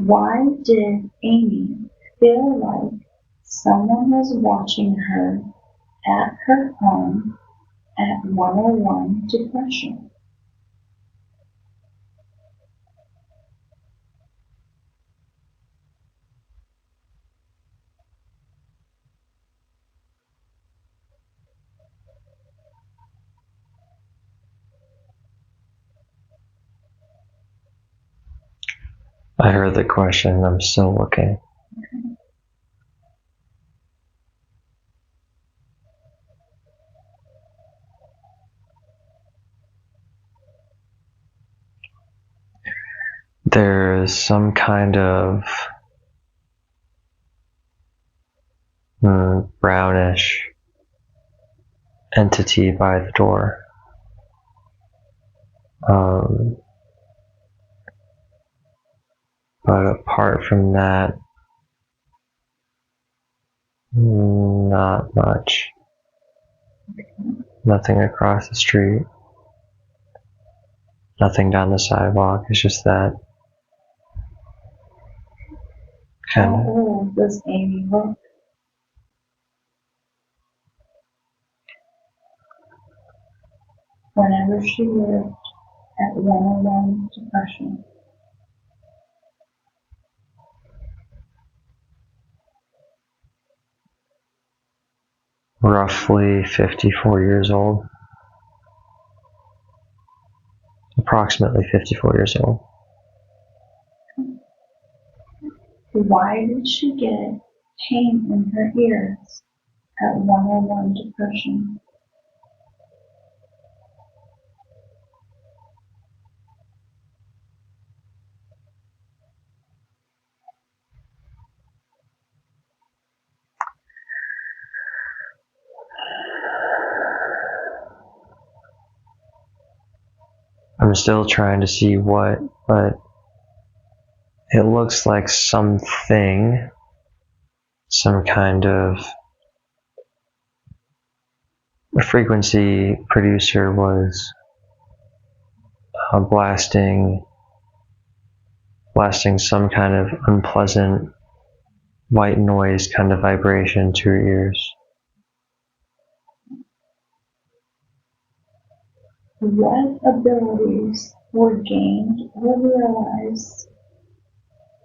Why did Amy feel like someone was watching her at her home at 101 Depression? I heard the question. I'm still looking. There's some kind of brownish entity by the door. But apart from that, not much. Nothing across the street. Nothing down the sidewalk. It's just that. How old does Amy look? Whenever she lived at 101 Depression. Roughly 54 years old. Approximately 54 years old. Why did she get pain in her ears at 101 Depression? I'm still trying to see what, but it looks like something, some kind of a frequency producer was blasting some kind of unpleasant white noise kind of vibration to your ears. What abilities were gained or realized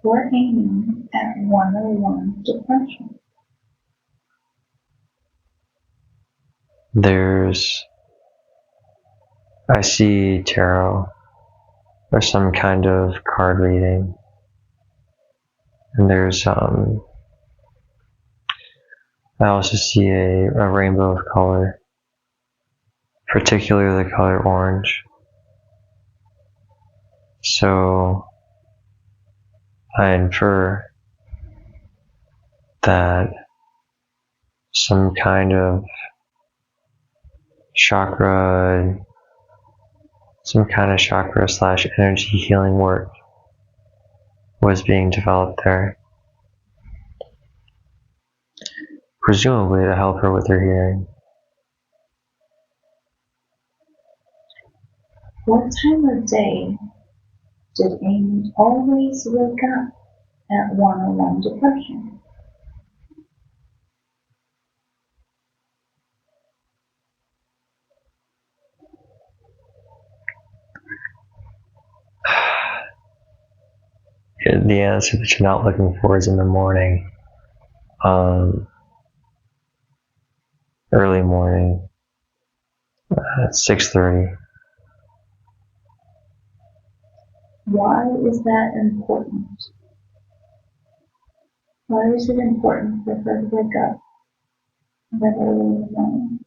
for Amy at 101 Depression? I see tarot or some kind of card reading. And there's, I also see a rainbow of color, particularly the color orange. So I infer that some kind of chakra / energy healing work was being developed there. Presumably to help her with her hearing. What time of day did Amy always wake up at 101 Depression? The answer that you're not looking for is in the morning. Early morning at 6:30. Why is that important? Why is it important for her to wake up that early in the morning?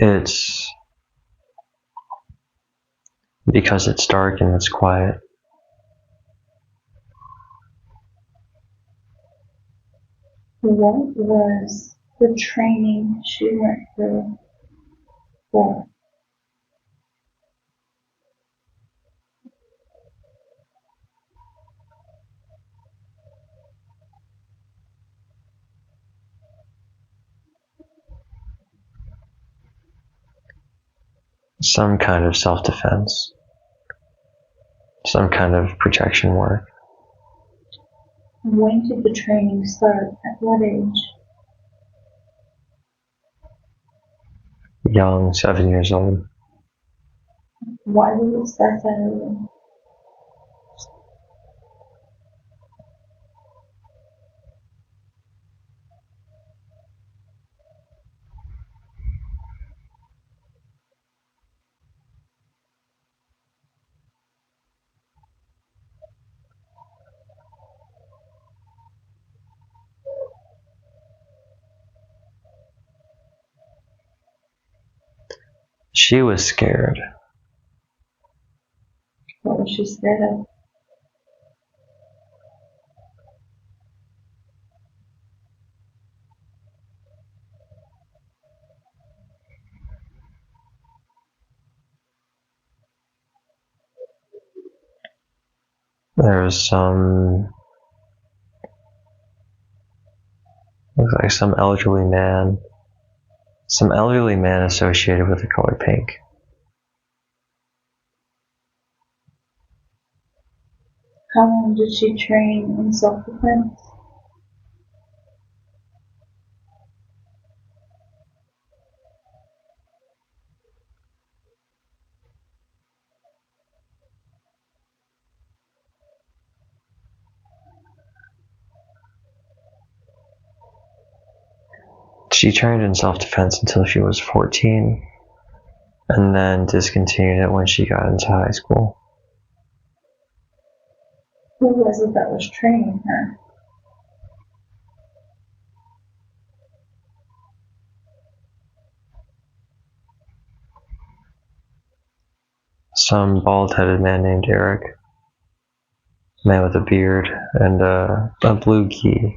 It's because it's dark and it's quiet. What was the training she went through for? Some kind of self-defense. Some kind of protection work. When did the training start? At what age? Young, 7 years old. Why did it start that early? She was scared. What was she scared of? There was looks like some elderly man associated with the color pink. How long did she train in self-defense? She trained in self-defense until she was 14, and then discontinued it when she got into high school. Who was it that was training her? Some bald-headed man named Eric, man with a beard, and a blue gi.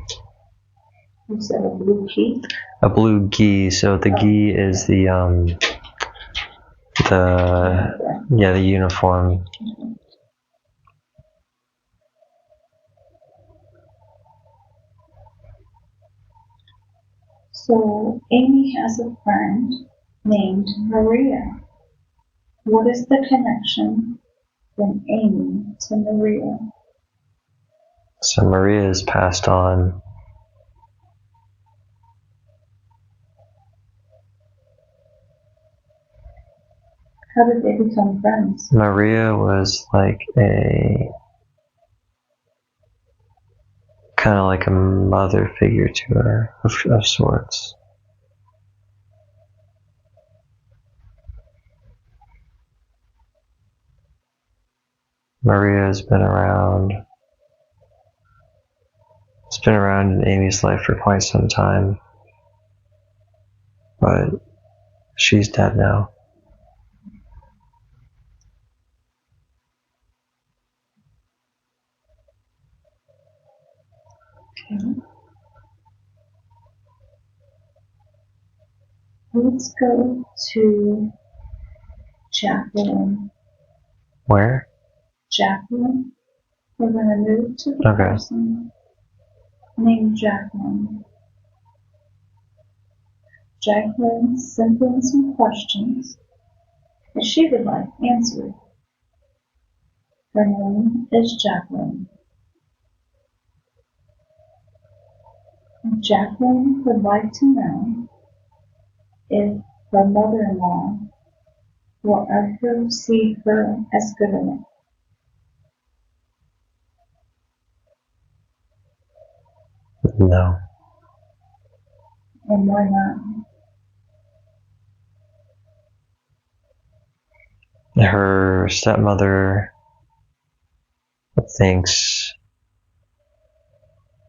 You said a blue key? A blue gi. So the gi is the uniform. So Amy has a friend named Maria. What is the connection from Amy to Maria? So Maria is passed on. How did they become friends? Maria was like kind of like a mother figure to her, of sorts. Maria has been around. It's been around in Amy's life for quite some time, but she's dead now. Okay. Let's go to Jacqueline. Where? Jacqueline. We're going to move to the person named Jacqueline. Jacqueline sent in some questions that she would like answered. Her name is Jacqueline. Jacqueline would like to know if her mother-in-law will ever see her as good enough. No. And why not? Her stepmother thinks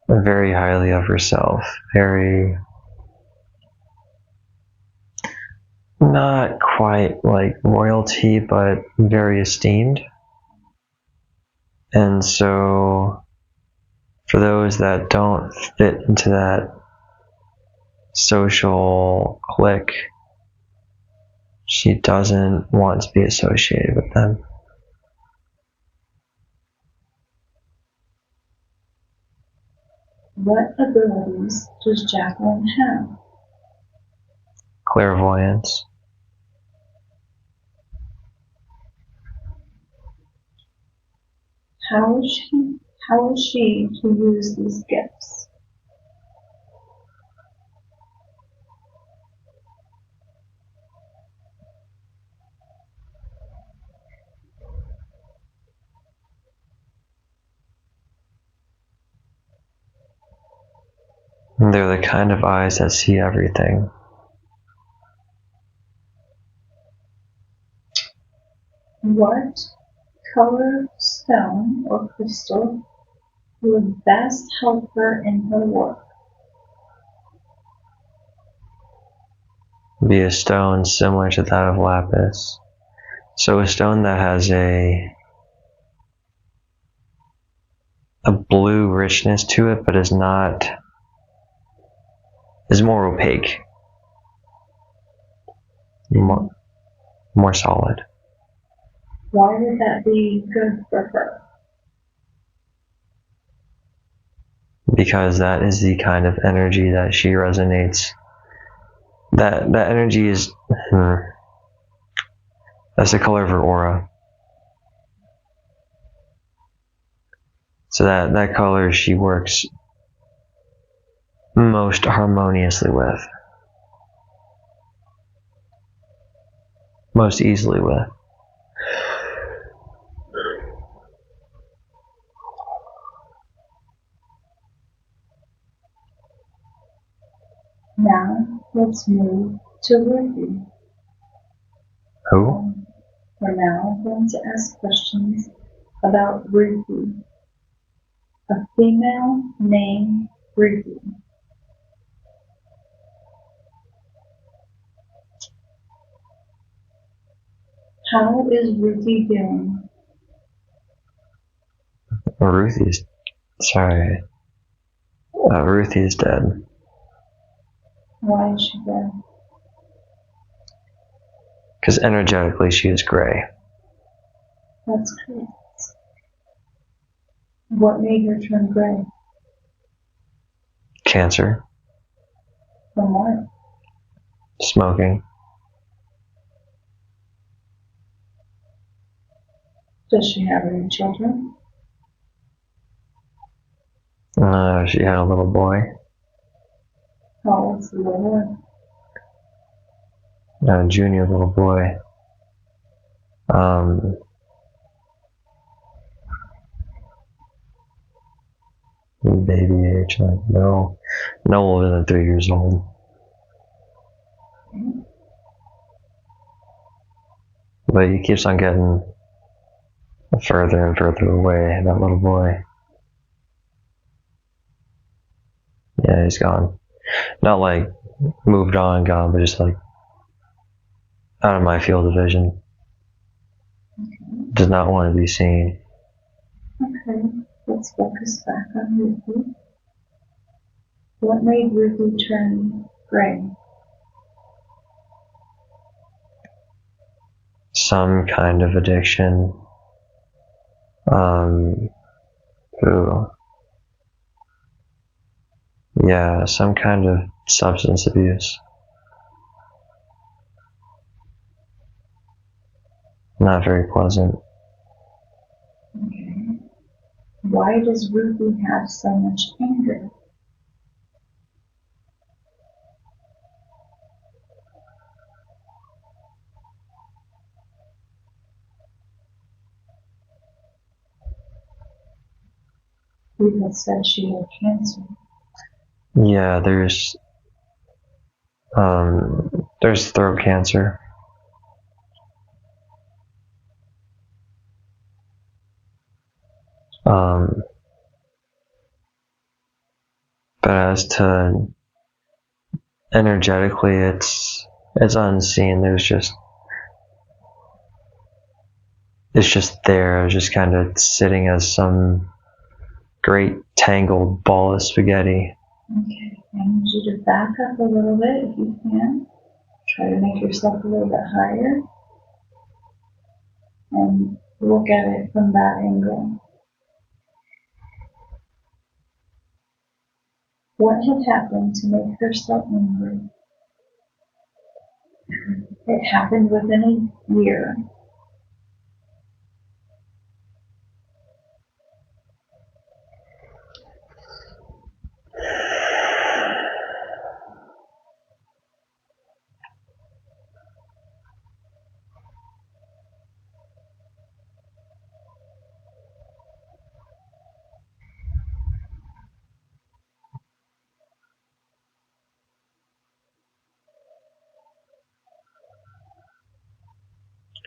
very highly of herself, very, not quite like royalty, but very esteemed. And so for those that don't fit into that social clique. She doesn't want to be associated with them. What abilities does Jacqueline have? Clairvoyance. How is she to use these gifts? They're the kind of eyes that see everything. What color, stone, or crystal would best help her in her work? Be a stone similar to that of lapis. So a stone that has a blue richness to it, but is more opaque, more solid. Why would that be good for her? Because that is the kind of energy that she resonates. That energy is that's the color of her aura. So that color she works most harmoniously with, most easily with. Now, let's move to Ruthie. Who? We're now going to ask questions about Ruthie, a female named Ruthie. How is Ruthie doing? Ruthie's dead. Why is she dead? Because energetically she is gray. That's correct. What made her turn gray? Cancer. From what? Smoking. Does she have any children? She had a little boy. How old's the little one? A junior little boy. Baby age, like no older than 3 years old. But he keeps on getting further and further away, that little boy. Yeah, he's gone. Not like moved on, gone, but just like out of my field of vision. Does not want to be seen. Okay, let's focus back on Ruthie. What made Ruthie turn gray? Some kind of addiction. Yeah, some kind of substance abuse. Not very pleasant. Okay. Why does Ruthie have so much anger? You had said she had cancer. Yeah, there's throat cancer. But as to energetically, it's unseen. It's just there, just kind of sitting as some great tangled ball of spaghetti. Okay, I need you to back up a little bit if you can. Try to make yourself a little bit higher and look at it from that angle. What had happened to make her so angry? It happened within a year.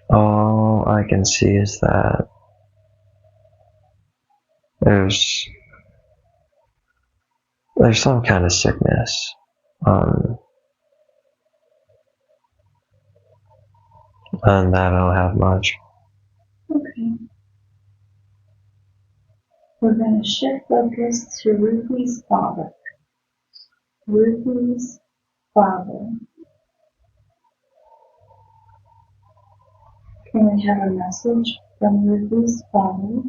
All I can see is that there's some kind of sickness. And that I don't have much. Okay. We're going to shift focus to Ruthie's father. Ruthie's father. Can we have a message from Ruthie's father?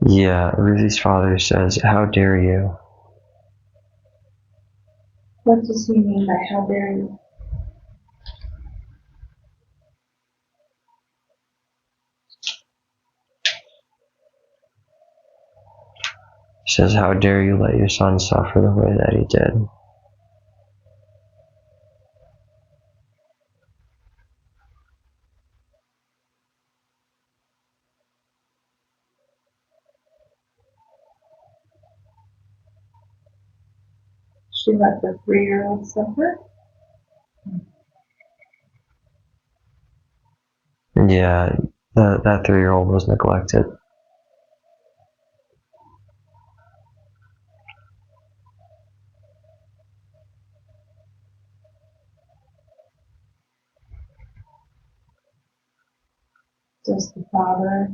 Yeah, Ruthie's father says, "How dare you?" What does he mean by how dare you? He says, "How dare you let your son suffer the way that he did?" She let the 3-year-old suffer? Yeah, that 3-year-old was neglected. Does the father,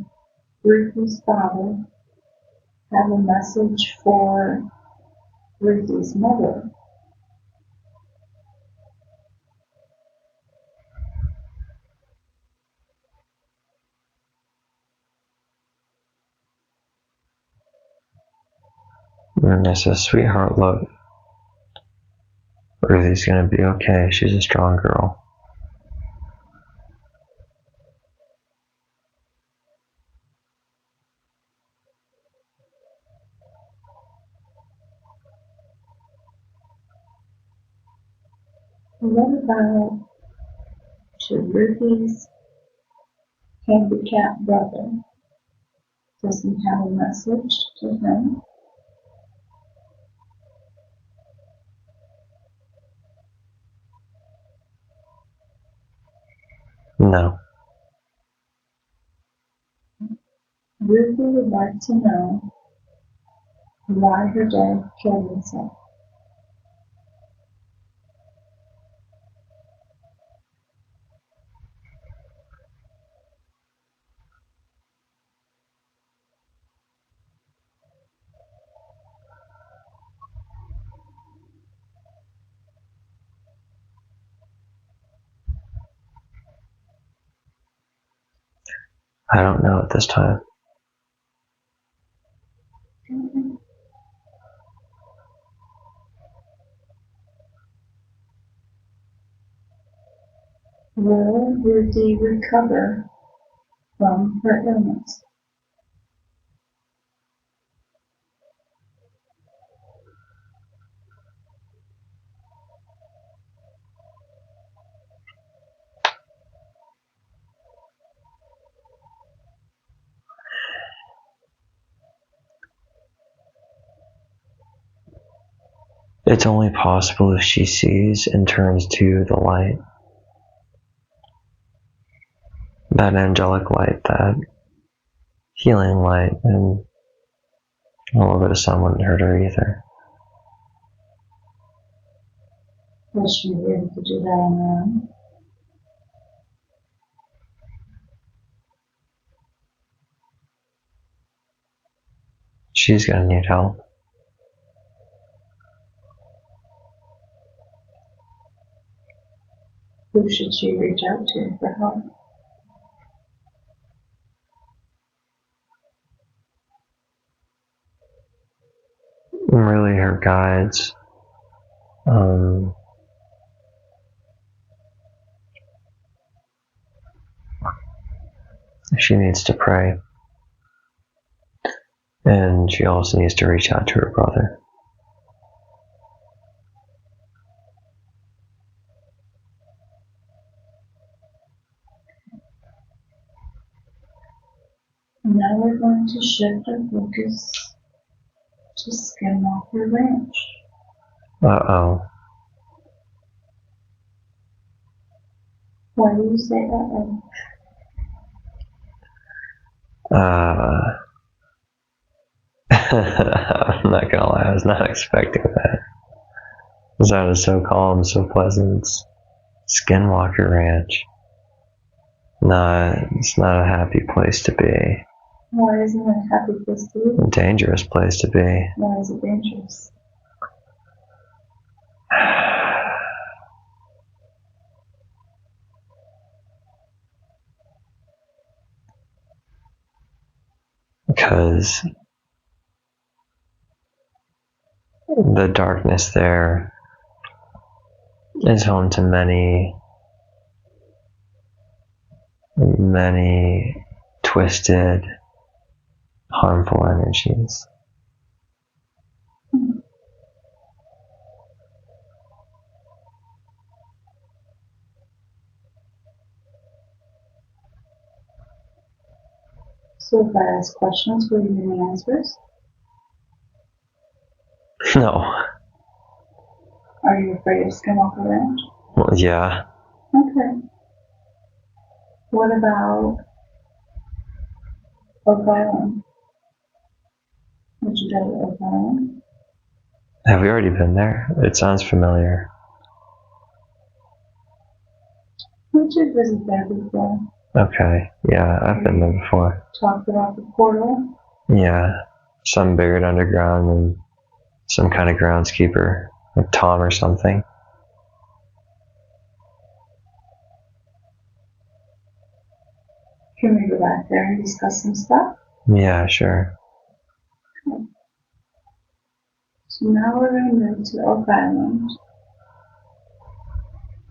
Ruthie's father, have a message for Ruthie's mother? And I says, "Sweetheart, look, Ruthie's gonna be okay. She's a strong girl." What about to Ruthie's handicapped brother? Does he have a message to him? No. Ruthie would like to know why her dad killed himself. I don't know at this time. Will Ruthie recover from her illness? It's only possible if she sees and turns to the light. That angelic light, that healing light, and a little bit of sun wouldn't hurt her either. Will she be able to do that on her own? she's gonna need help. Who should she reach out to for help? Really, her guides. She needs to pray. And she also needs to reach out to her brother. Now we're going to shift our focus to Skinwalker Ranch. Uh-oh. Why do you say uh-oh? I'm not gonna lie, I was not expecting that. It sounded so calm, so pleasant. Skinwalker Ranch. It's not a happy place to be. Why isn't it a happy place to be? A dangerous place to be. Why is it dangerous? Because the darkness there is home to many twisted, harmful energies. So if I ask questions, will you give me answers? No. Are you afraid of Skinwalker Ranch? Well, yeah. Okay. What about Oak Island? Would you go to Oak Island? Have we already been there? It sounds familiar. We did visit there before. Okay. Yeah, I've been there before. Talked about the portal. Yeah. Some buried underground and some kind of groundskeeper, like Tom or something. Can we go back there and discuss some stuff? Yeah, sure. Okay. So now we're going to move to Oak Island.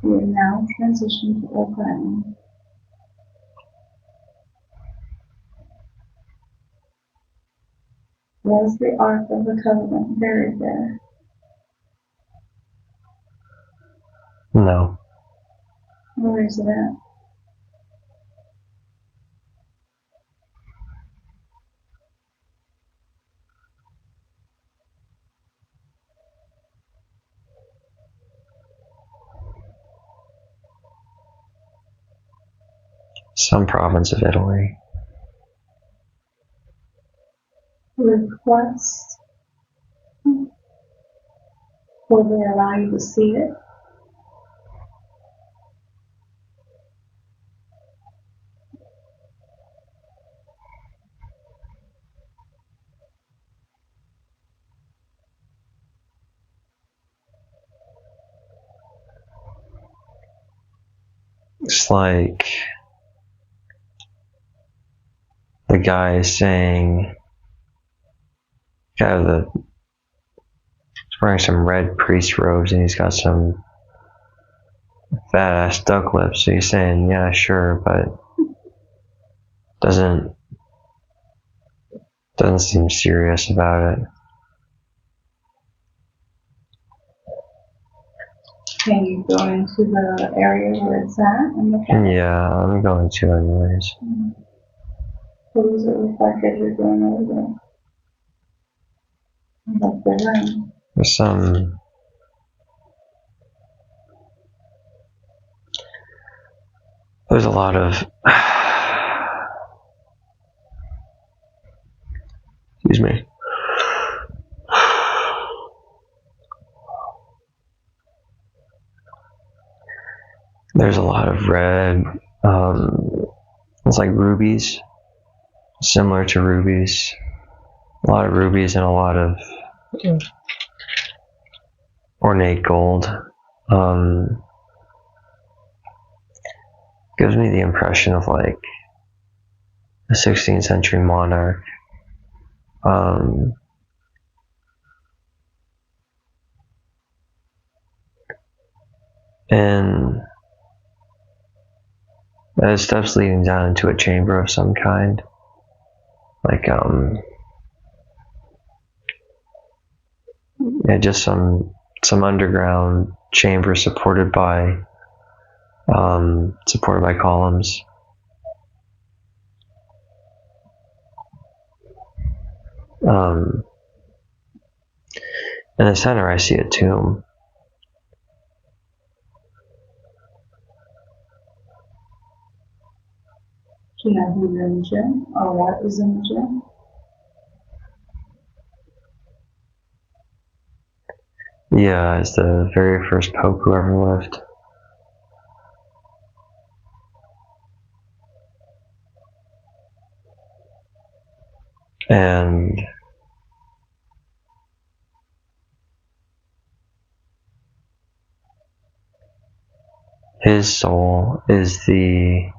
We are now transitioned to Oak Island. Was the Ark of the Covenant buried there? No. Where is it at? Some province of Italy. Request. Will they allow you to see it? It's like the guy is saying, he's wearing some red priest robes and he's got some fat ass duck lips. So he's saying, yeah, sure, but doesn't seem serious about it. Can you go into the area where it's at and look at it? Yeah, I'm going to anyways. What does it look like as you're going over there? Like the room. There's a lot of excuse me. There's a lot of red, it's like rubies, similar to rubies, A lot of rubies and a lot of ornate gold. Gives me the impression of like a 16th century monarch. And there's steps leading down into a chamber of some kind. Like, yeah, just some underground chamber supported by columns. In the center, I see a tomb. Do you know who's in the gym or what is in the gym? Yeah, it's the very first pope who ever lived. And his soul is the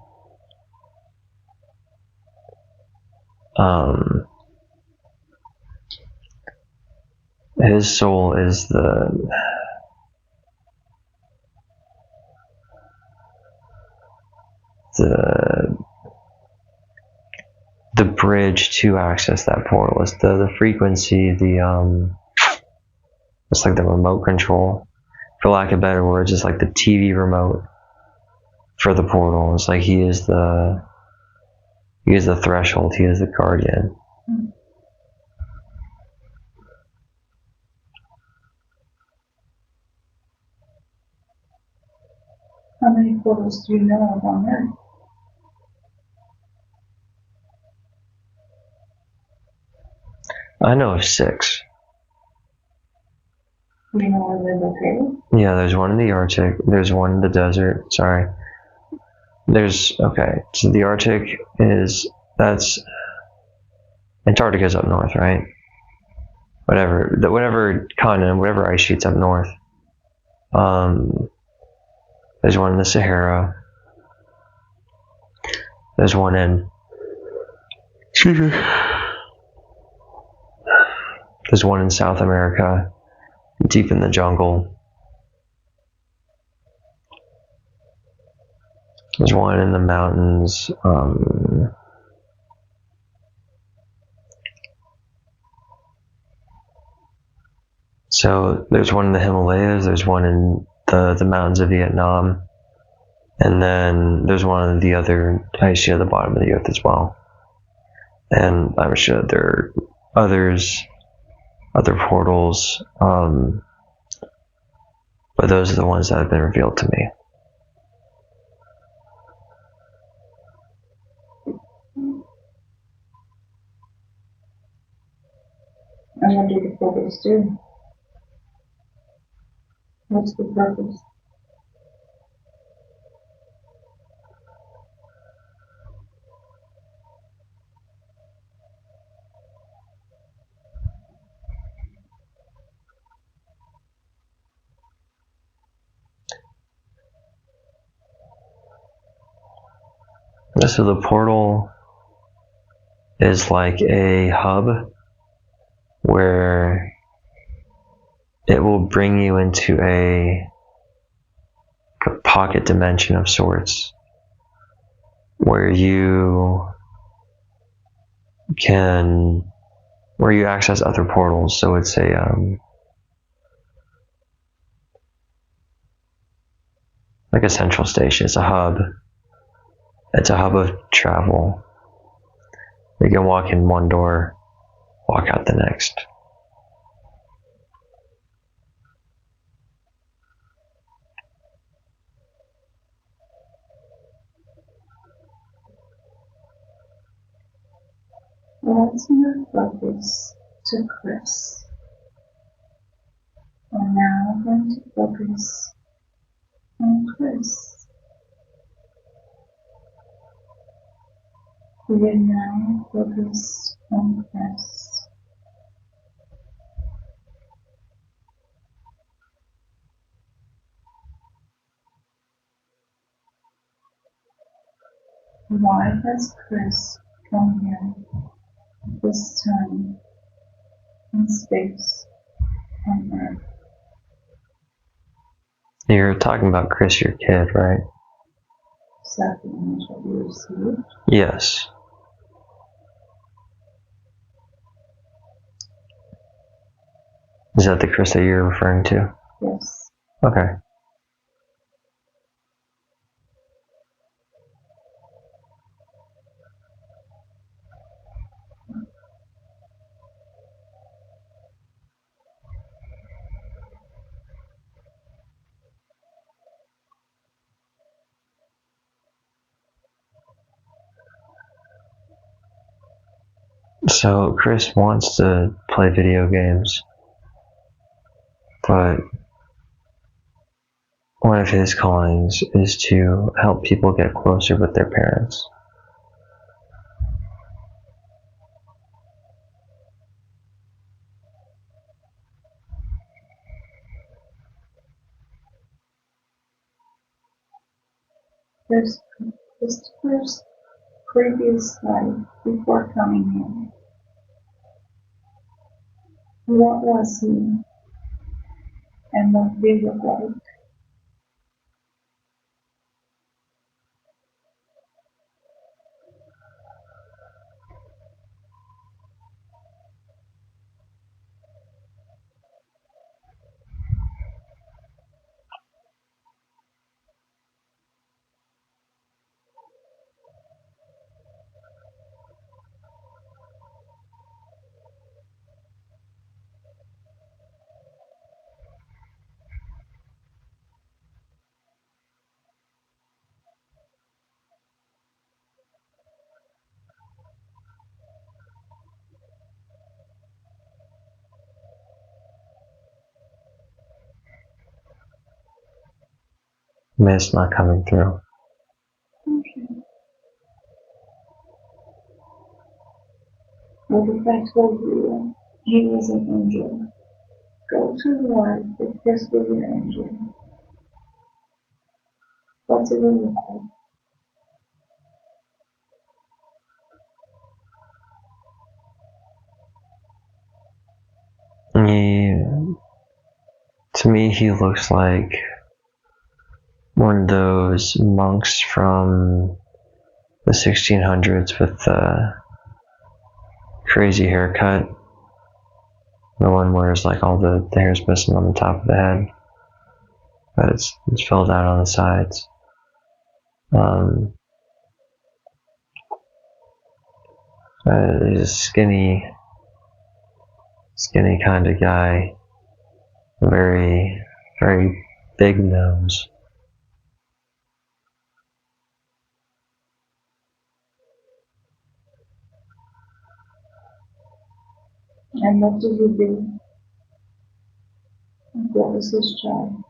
the bridge to access that portal. It's the frequency, it's like the remote control, for lack of better words. It's like the TV remote for the portal. It's like he is the threshold, he is the guardian. How many portals do you know of on Earth? I know of 6. Do you know where they're located? Yeah, there's one in the Arctic, there's one in the desert, sorry. Okay, so the Arctic that's Antarctica's up north, right? Whatever continent, whatever ice sheet's up north. There's one in the Sahara. There's one in There's one in South America, deep in the jungle. There's one in the mountains. So there's one in the Himalayas. There's one in the mountains of Vietnam, and then there's one in the other ice sheet at the bottom of the earth as well. And I'm sure there are other portals, but those are the ones that have been revealed to me. And what do the portals do? What's the purpose? So the portal is like a hub where it will bring you into a pocket dimension of sorts, where you access other portals. So it's like a central station. It's a hub. It's a hub of travel. You can walk in one door, walk out the next. What's your focus to Chris? We're now going to focus on Chris. We are now focused on Chris. Why has Chris come here this time in space on Earth? You're talking about Chris, your kid, right? Is that the image that you received? Yes. Is that the Chris that you're referring to? Yes. Okay. So Chris wants to play video games, but one of his callings is to help people get closer with their parents. There's Christopher's previous life before coming here. What was he? And what did he look like? It's not coming through. Okay. What if I told you he was an angel? Go to war if Chris was an angel. What did he look like? To me, he looks like one of those monks from the 1600s with the crazy haircut. The one where it's like all the hair's missing on the top of the head, but it's filled out on the sides. He's a skinny kind of guy. Very, very big nose. And what did he do? What was his job?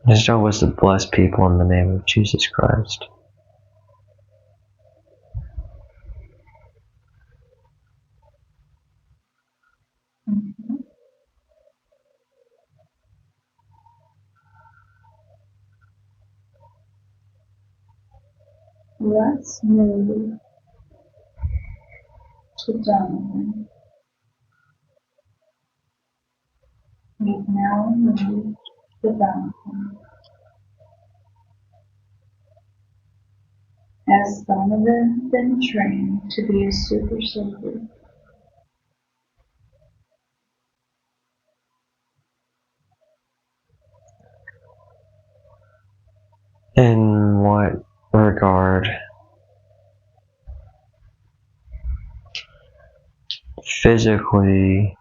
His job was to bless people in the name of Jesus Christ. Mm-hmm. Let's move to Donovan. We've now moved to Donovan. Has Donovan been trained to be a super soldier? In what regard? Physically,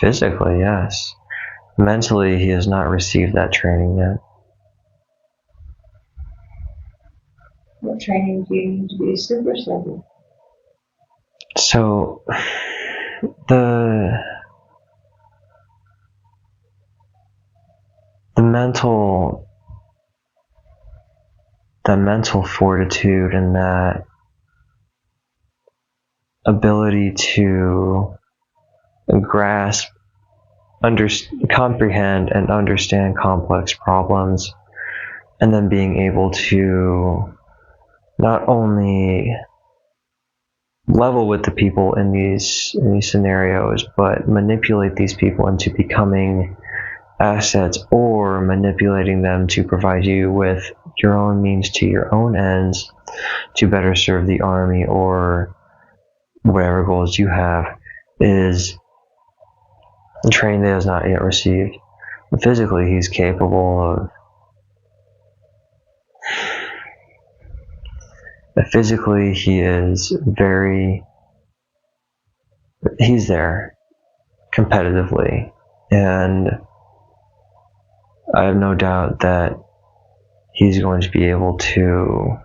yes. Mentally, he has not received that training yet. What training do you need to be a super soldier? So, the mental fortitude and that ability to grasp, comprehend, and understand complex problems, and then being able to not only level with the people in these scenarios, but manipulate these people into becoming assets, or manipulating them to provide you with your own means to your own ends to better serve the army or whatever goals you have, is training that he has not yet received. Physically, he's capable of. Physically, he is very. He's there competitively, and I have no doubt that he's going to be able to.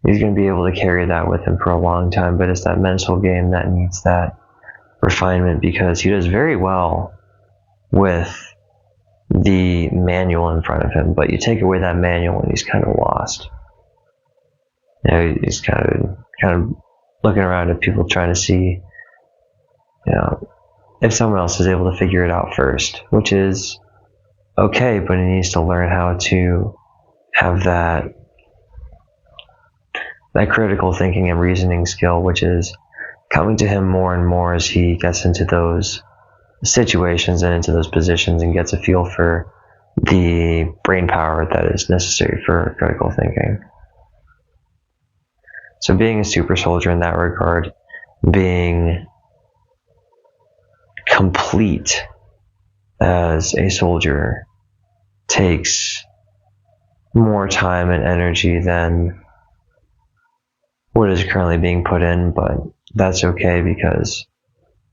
He's going to be able to carry that with him for a long time, but it's that mental game that needs that refinement, because he does very well with the manual in front of him, but you take away that manual and he's kind of lost. You know, he's kind of looking around at people trying to see, you know, if someone else is able to figure it out first, which is okay, but he needs to learn how to have that critical thinking and reasoning skill, which is coming to him more and more as he gets into those situations and into those positions and gets a feel for the brain power that is necessary for critical thinking. So being a super soldier in that regard, being complete as a soldier, takes more time and energy than what is currently being put in, but that's okay because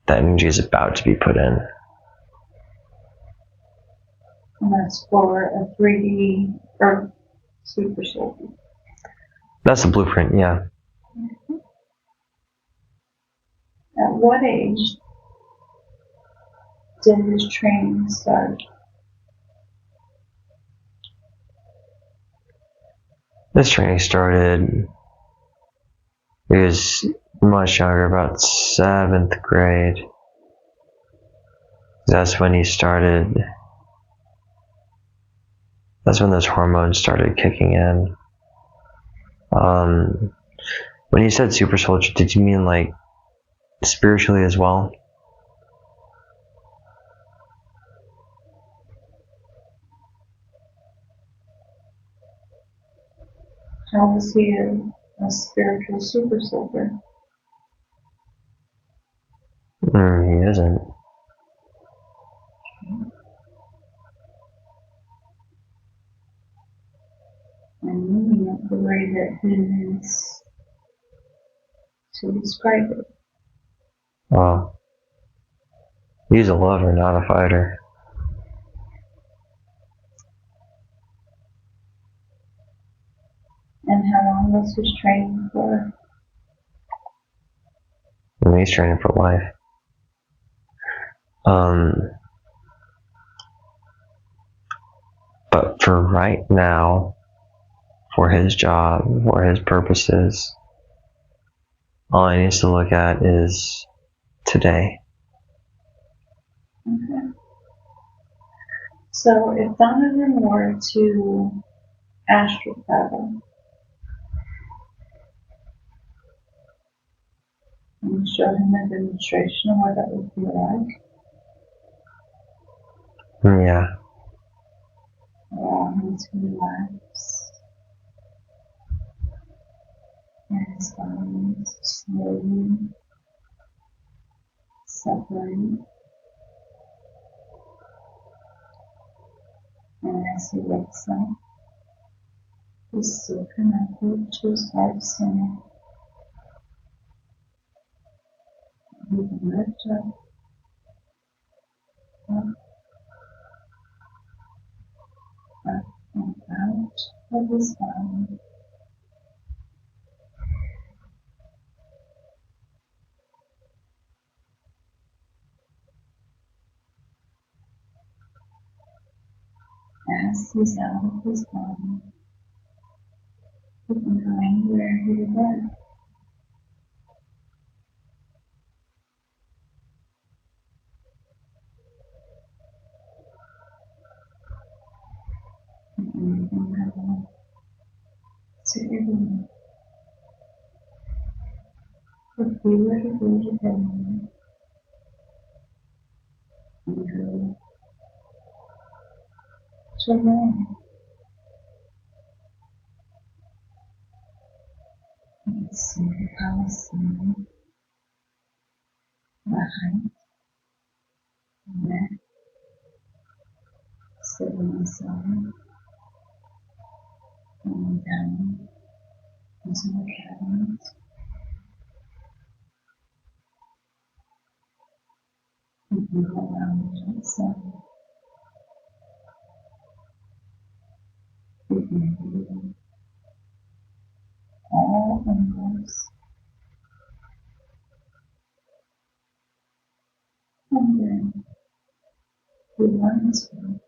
that energy is about to be put in. And that's for a 3D or super soldier. That's the blueprint, yeah. Mm-hmm. At what age did his training start? This training started, he was much younger, about 7th grade. That's when he started, that's when those hormones started kicking in. When you said super soldier, did you mean like spiritually as well? How was he a spiritual super soldier? He isn't. And moving it the way that he needs to describe it. Well, he's a lover, not a fighter. And how long was his training for? And he's training for life. But for right now, for his job, for his purposes, all he needs to look at is today. Okay. So if Donovan were to astral travel and show him a demonstration of what that would be like, Yeah. allow him to relax and his body to slowly separate. And as he wakes up, he's still connected to his heart center. He can lift up, and out of his body. As he's out of his body, he can go anywhere he would like. If we were to go to Finland and go to Rome, we could see the Colosseum, the height, the neck, sitting inside, going down into the caverns. We can go around the outside. We can view all angles, and then we want to,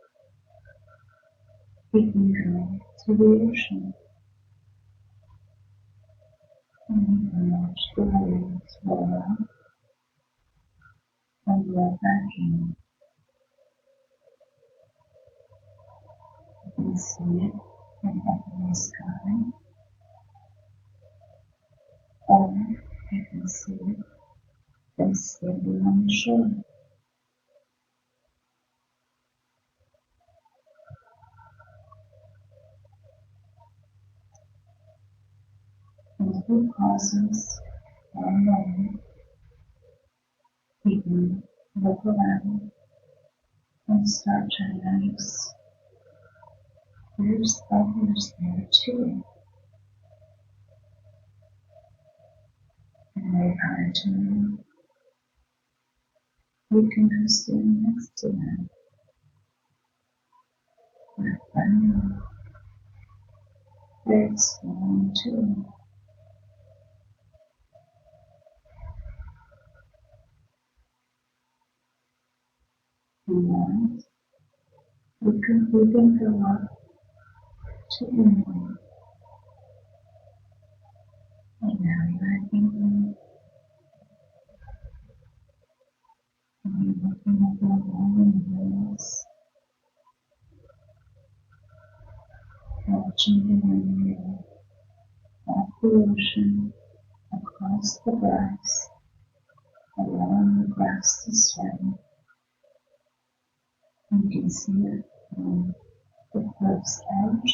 we can go to the ocean and we can watch the waves roll out and roll back in. You can see it from up in the sky, or you can see it from standing on the shore. And if it pauses for a moment, we can look around and start to notice there's others there too, and they're hard to move. We can go stand next to them. They're friendly. They're exploring too. And we can go up to England. And now you're in England, and you're looking at the rolling hills, watching the wind roll off the ocean, across the grass, along the grassy swell. You can see it from the cliff's edge.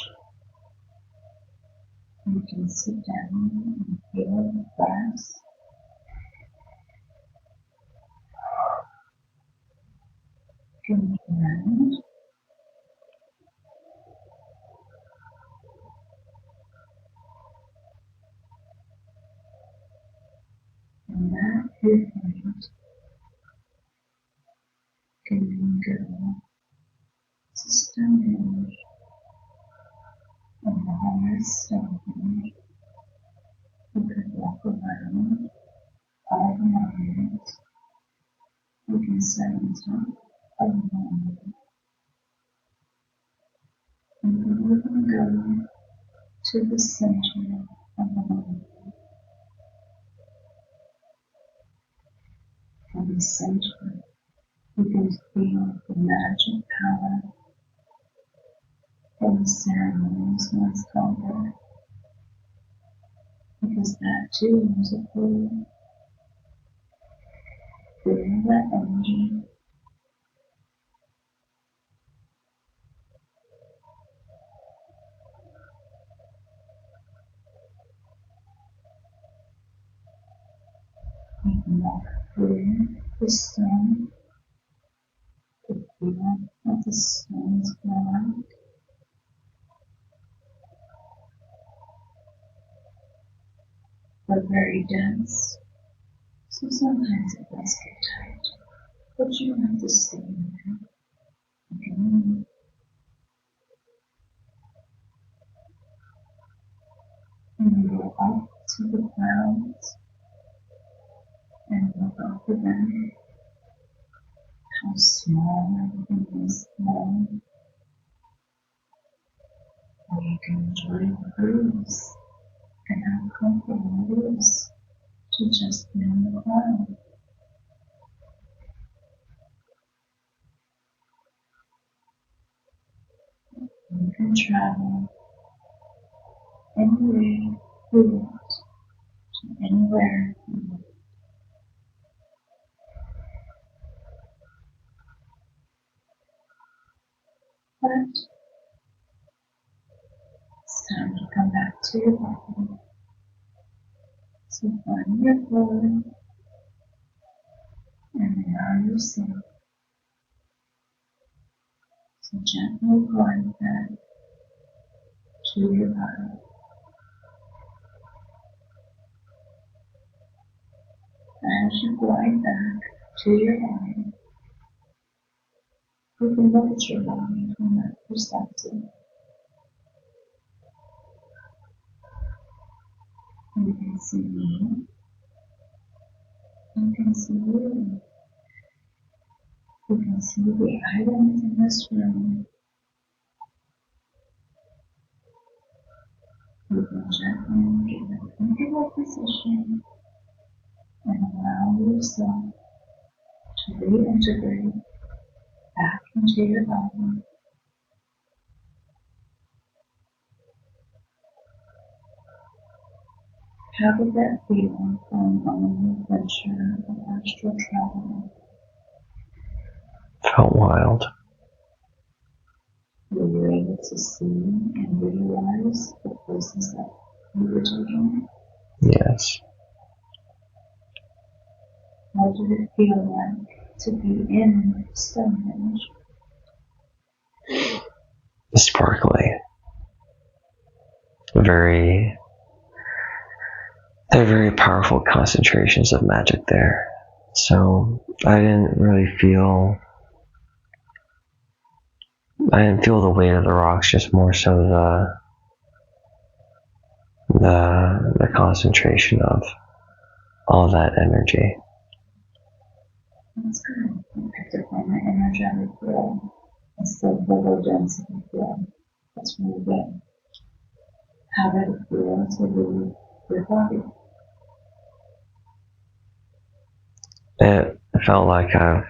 You can sit down and feel the grass. You can look around, and that viewpoint can then go to Stonehenge. And behind Stonehenge, you could walk around all the monuments. You can sit on top of the monument. You can even go to the center of the monument. From the center, you can feel the magic power of the ceremonies once held there. Because that too was a clue. Feel that energy. You can walk through the stone to feel what the stones feel like. They're very dense, so sometimes it does get tight, but you don't have to stay in there. You can move. And you go up to the clouds and look up at them, how small everything is now. Or you can enjoy the breeze and how comfortable it is to just be in the cloud. You can travel anywhere you want, to anywhere you want. But it's time to come back to your body. So find your floor and allow yourself to gently glide back to your body. As you glide back to your body, you can look at your body from that perspective. You can see me. You can see you. You can see the items in this room. You can gently get a comfortable position and allow yourself to reintegrate back into your body. How did that feel from on an adventure of astral travel? Felt wild. Were you able to see and realize the places that you were taking? Yes. How did it feel like to be in Stonehenge? Sparkly. They're very powerful concentrations of magic there. So I didn't feel the weight of the rocks, just more so the concentration of all that energy. That's good. You picked up on the energetic flow instead of the low density flow. That's really good. How did it feel to leave your body? It felt like I've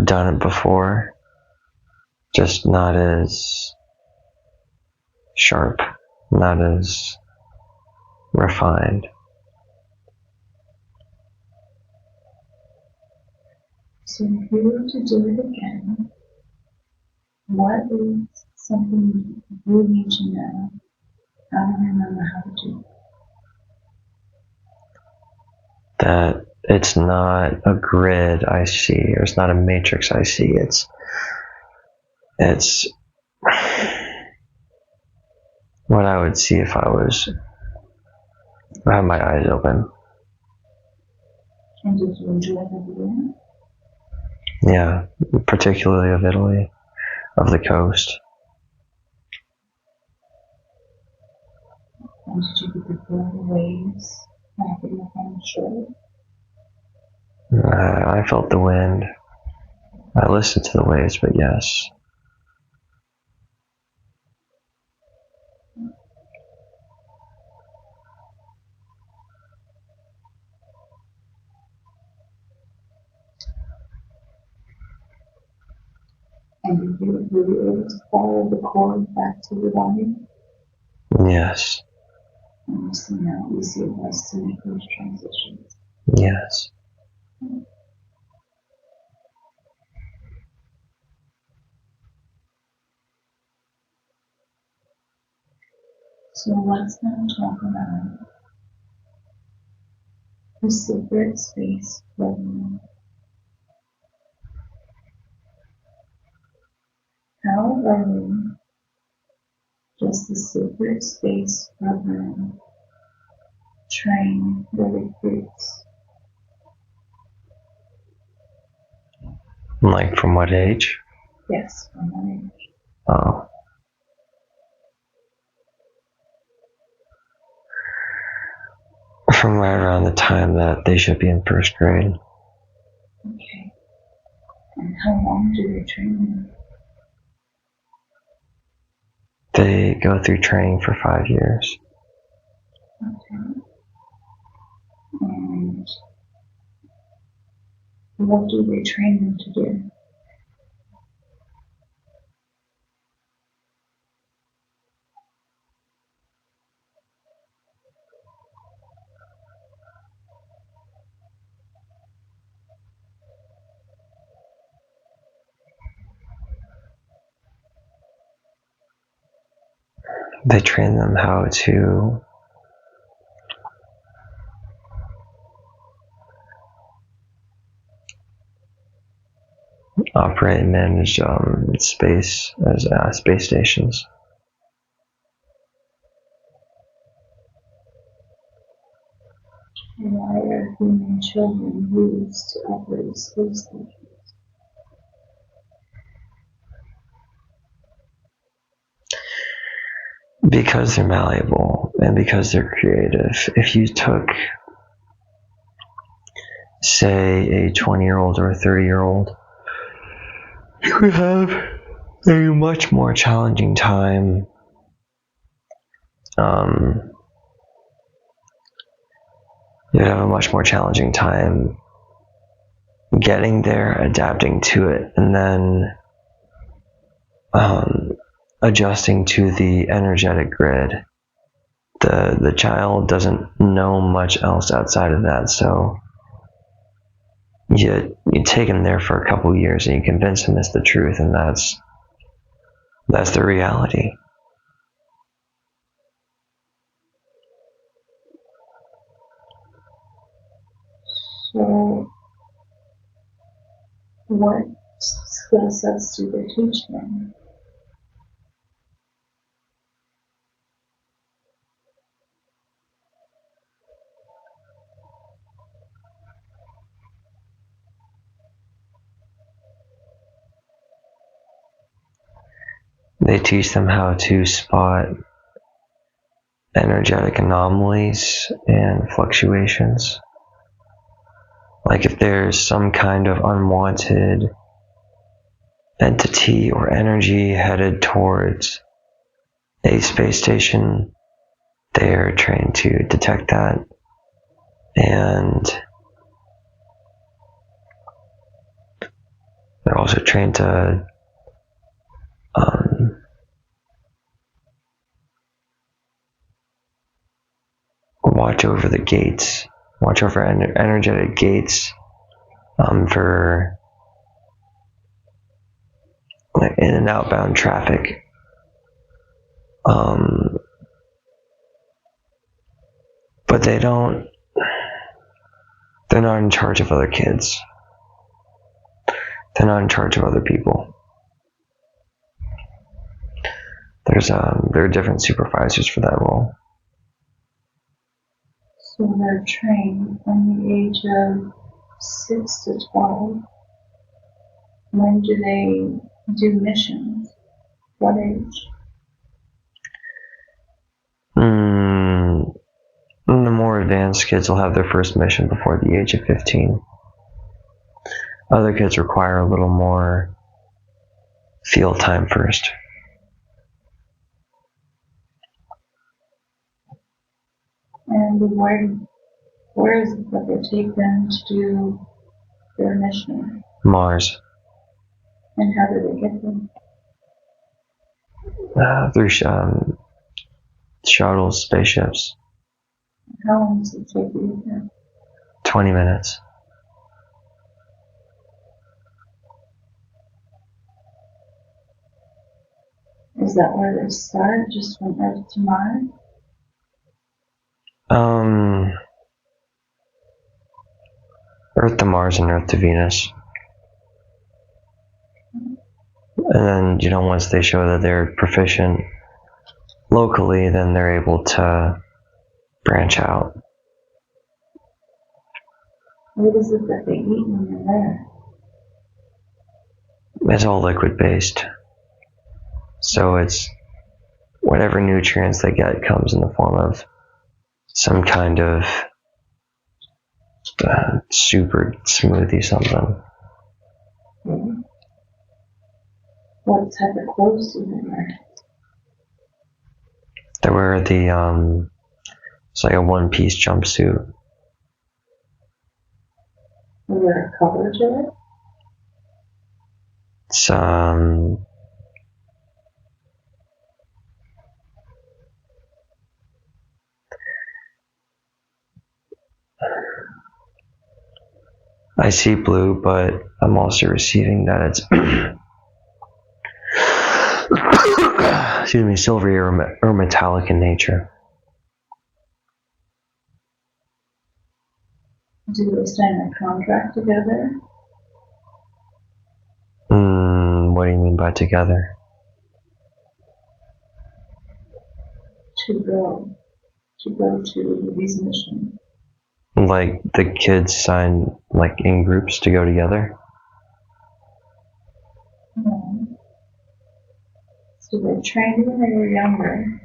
done it before, just not as sharp, not as refined. So if you were to do it again, what is something you need to know how to remember how to do it? That it's not a grid I see, or it's not a matrix I see. It's what I would see if I had my eyes open. And did you enjoy the view? Yeah, particularly of Italy, of the coast. And did you get to feel the waves lapping up on the shore? I felt the wind. I listened to the waves, but yes. And were you able to follow the cord back to your body? Yes. And you see how easy it was to make those transitions. Yes. So let's now talk about the secret space program. How early does the secret space program train the recruits? Like from what age? Yes, from what age? Oh. From right around the time that they should be in first grade. Okay. And how long do they train them? They go through training for 5 years. Okay. And what do they train them to do? They train them how to operate and manage space as space stations. Why are human children used to operate space stations? Because they're malleable and because they're creative. If you took, say, a 20-year-old or a 30-year-old, you would have a much more challenging time getting there, adapting to it, and then adjusting to the energetic grid. The child doesn't know much else outside of that, so you take him there for a couple of years and you convince him it's the truth, and that's the reality. So, what skill sets do they teach them? They teach them how to spot energetic anomalies and fluctuations. Like if there's some kind of unwanted entity or energy headed towards a space station, they're trained to detect that and they're also trained to watch over the gates, watch over energetic gates for like in and outbound traffic. But they're not in charge of other kids. They're not in charge of other people. There are different supervisors for that role. So they're trained from the age of 6 to 12. When do they do missions? What age? The more advanced kids will have their first mission before the age of 15. Other kids require a little more field time first. And where is it that they take them to do their mission? Mars. And how do they get them? Through shuttles, spaceships. How long does it take you to get there? 20 minutes. Is that where they start, just from Earth to Mars? Earth to Mars and Earth to Venus. And then, once they show that they're proficient locally, then they're able to branch out. What is it that they eat when they're there? It's all liquid based. So it's whatever nutrients they get comes in the form of some kind of super smoothie something. Mm-hmm. What type of clothes do they wear? They wear it's like a one-piece jumpsuit. Is there a color to it? It's I see blue, but I'm also receiving that it's silvery or metallic in nature. Do they sign a contract together? What do you mean by together? To go to these missions. Like the kids sign like in groups to go together? No. So they trained when they were younger,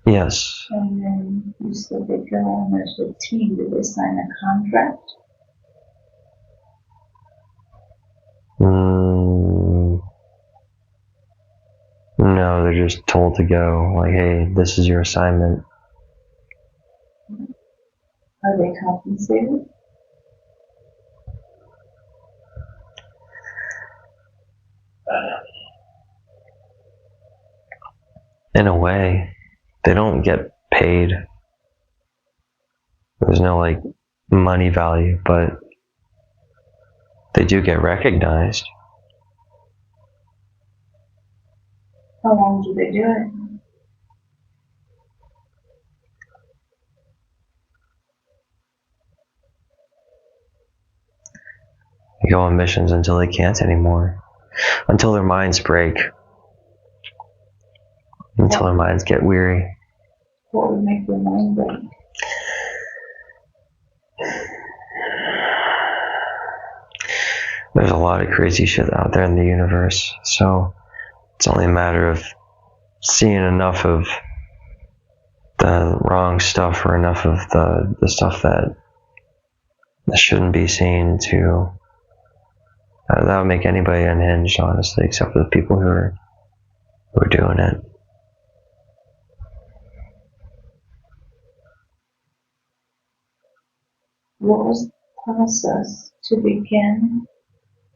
Yes. and then you said they go on as a team. Did they sign a contract? No, they're just told to go. Like, hey, this is your assignment. Are they compensated? In a way, they don't get paid. There's no like money value, but they do get recognized. How long do they do it? They go on missions until they can't anymore. Until their minds break. Until their minds get weary. What would make their mind break? There's a lot of crazy shit out there in the universe, so it's only a matter of seeing enough of the wrong stuff or enough of the stuff that shouldn't be seen to that would make anybody unhinged, honestly, except for the people who are doing it. What was the process to begin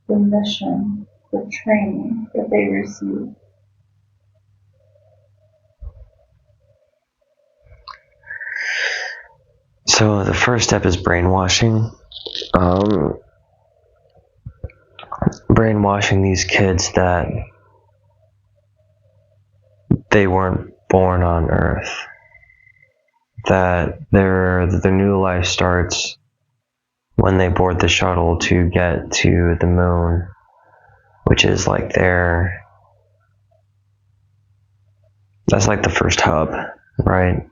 the mission, the training that they received? So the first step is brainwashing. Brainwashing these kids that they weren't born on Earth. That their new life starts when they board the shuttle to get to the moon, which is like that's like the first hub, right?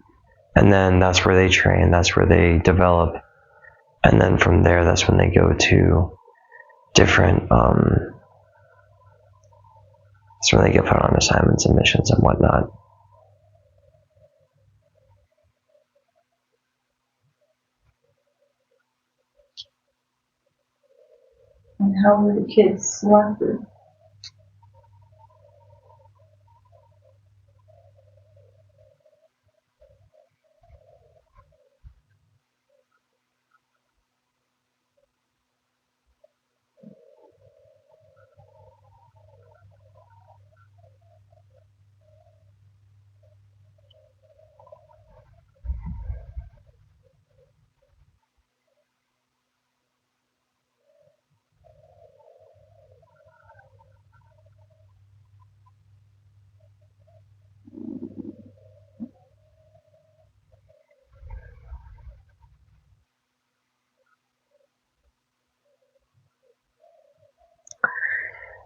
And then that's where they train, that's where they develop, and then from there, that's when they go to different, that's when they get put on assignments and missions and whatnot. And how were the kids selected?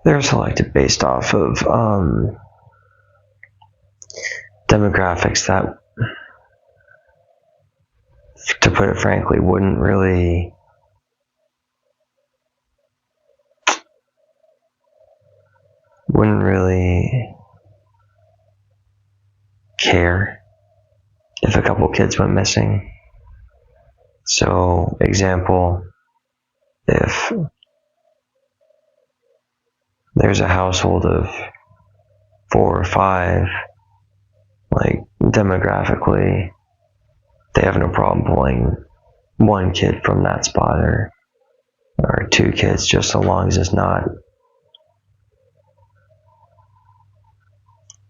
They're selected based off of demographics that, to put it frankly, wouldn't really care if a couple kids went missing. So, example, if there's a household of 4 or 5, like demographically, they have no problem pulling one kid from that spot or 2 kids, just so long as it's not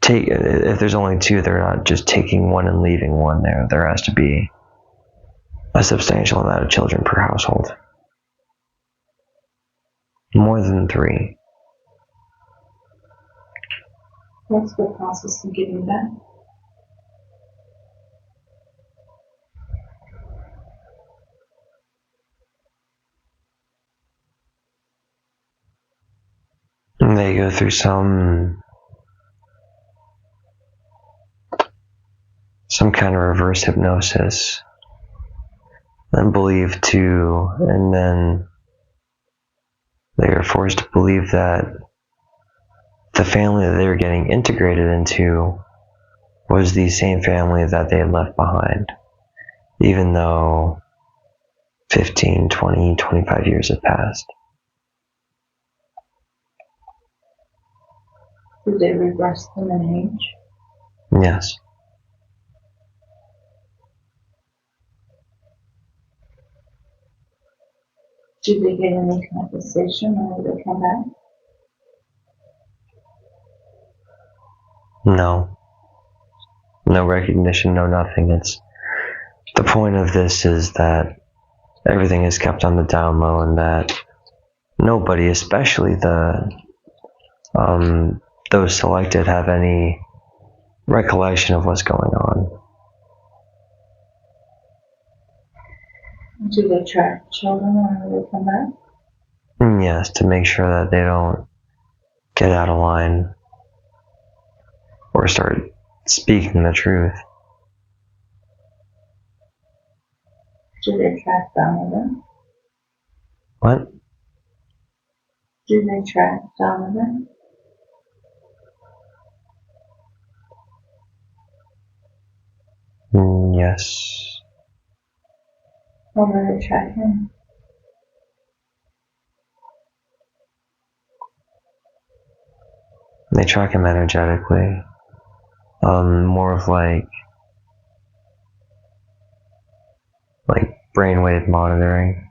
if there's only 2, they're not just taking one and leaving one there. There has to be a substantial amount of children per household. More than 3. What's the process of getting back? And they go through some kind of reverse hypnosis and then they are forced to believe that the family that they were getting integrated into was the same family that they had left behind, even though 15, 20, 25 years had passed. Did they regress them in age? Yes. Did they get any compensation or did they come back? No. No recognition, no nothing. It's the point of this is that everything is kept on the down low and that nobody, especially those selected, have any recollection of what's going on. Do they track children when they come back? Yes, to make sure that they don't get out of line or start speaking the truth. Do they track Donovan? What? Do they track Donovan? Yes. Or do they track him? They track him energetically. More of like brainwave monitoring.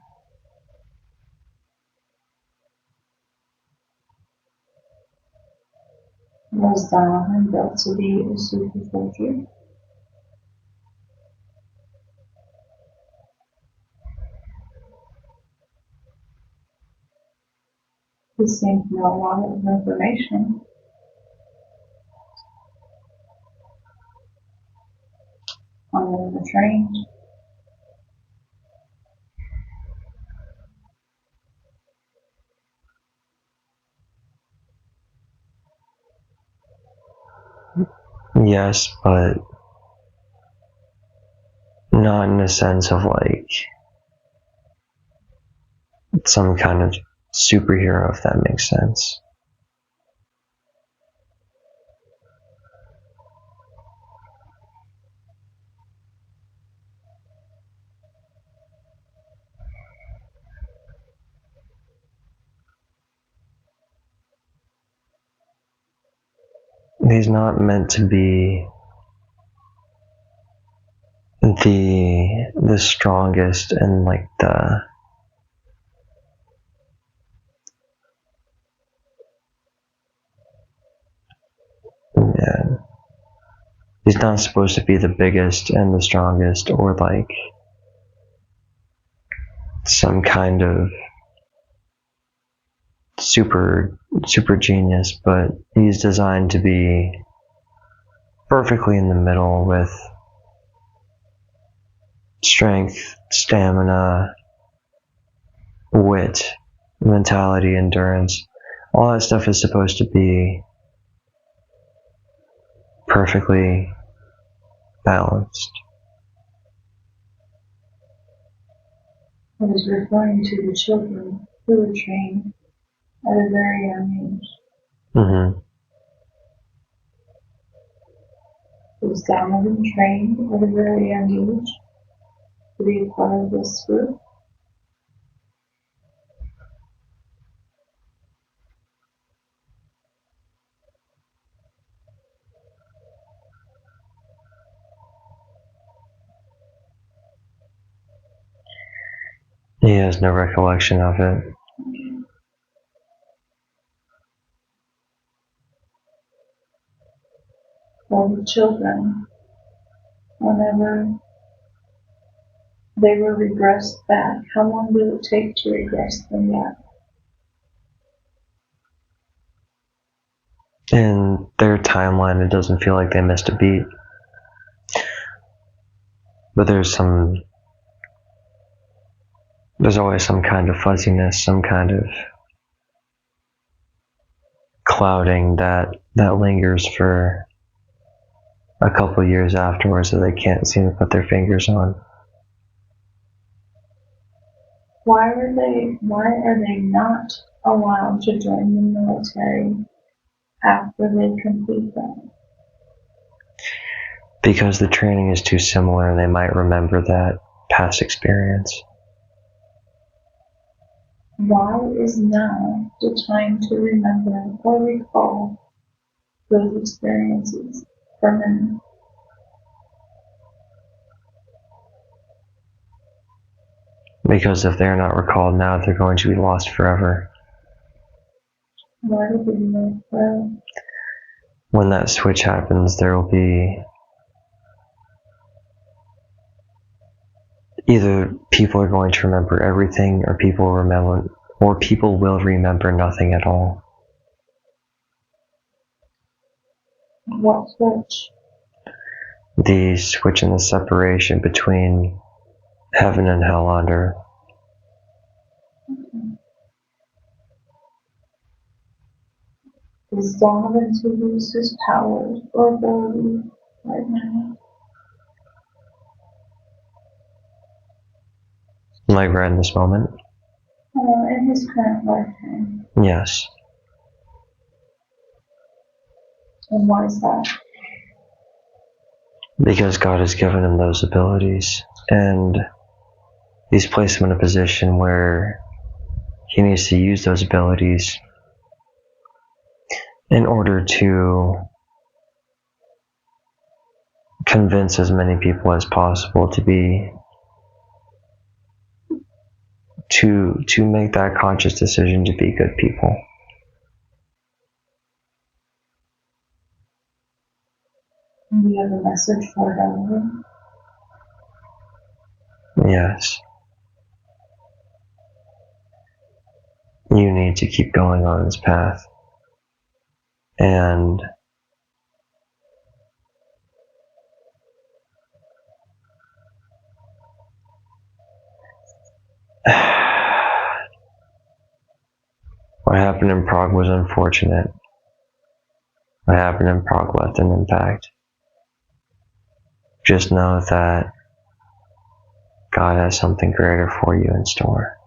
Was Donovan built to be a super soldier? He seemed to know a lot of information. On the train. Yes, but not in a sense of like some kind of superhero, if that makes sense. He's not meant to be the strongest and like yeah, he's not supposed to be the biggest and the strongest or like some kind of super genius, but he's designed to be perfectly in the middle with strength, stamina, wit, mentality, endurance. All that stuff is supposed to be perfectly balanced. I was referring to the children who were trained at a very young age. Mm-hmm. Was Donovan trained at a very young age to be a part of this group? He has no recollection of it. Well, the children, whenever they were regressed back, how long did it take to regress them back? in their timeline, it doesn't feel like they missed a beat. But there's always some kind of fuzziness, some kind of clouding that lingers for a couple years afterwards that they can't seem to put their fingers on. Why are they not allowed to join the military after they complete that? Because the training is too similar and they might remember that past experience. Why is now the time to remember or recall those experiences for them? Because if they're not recalled now, they're going to be lost forever. Why do they live forever? When that switch happens, there will be either people are going to remember everything, or people will remember nothing at all. What switch? The switch in the separation between heaven and hell on earth. Is Donovan to lose his powers or ability right now? Like right in this moment? In his current lifetime. Yes. And why is that? Because God has given him those abilities, and he's placed him in a position where he needs to use those abilities in order to convince as many people as possible to make that conscious decision to be good people. Do you have a message for Donovan? Yes. You need to keep going on this path. And what happened in Prague was unfortunate. What happened in Prague left an impact. Just know that God has something greater for you in store.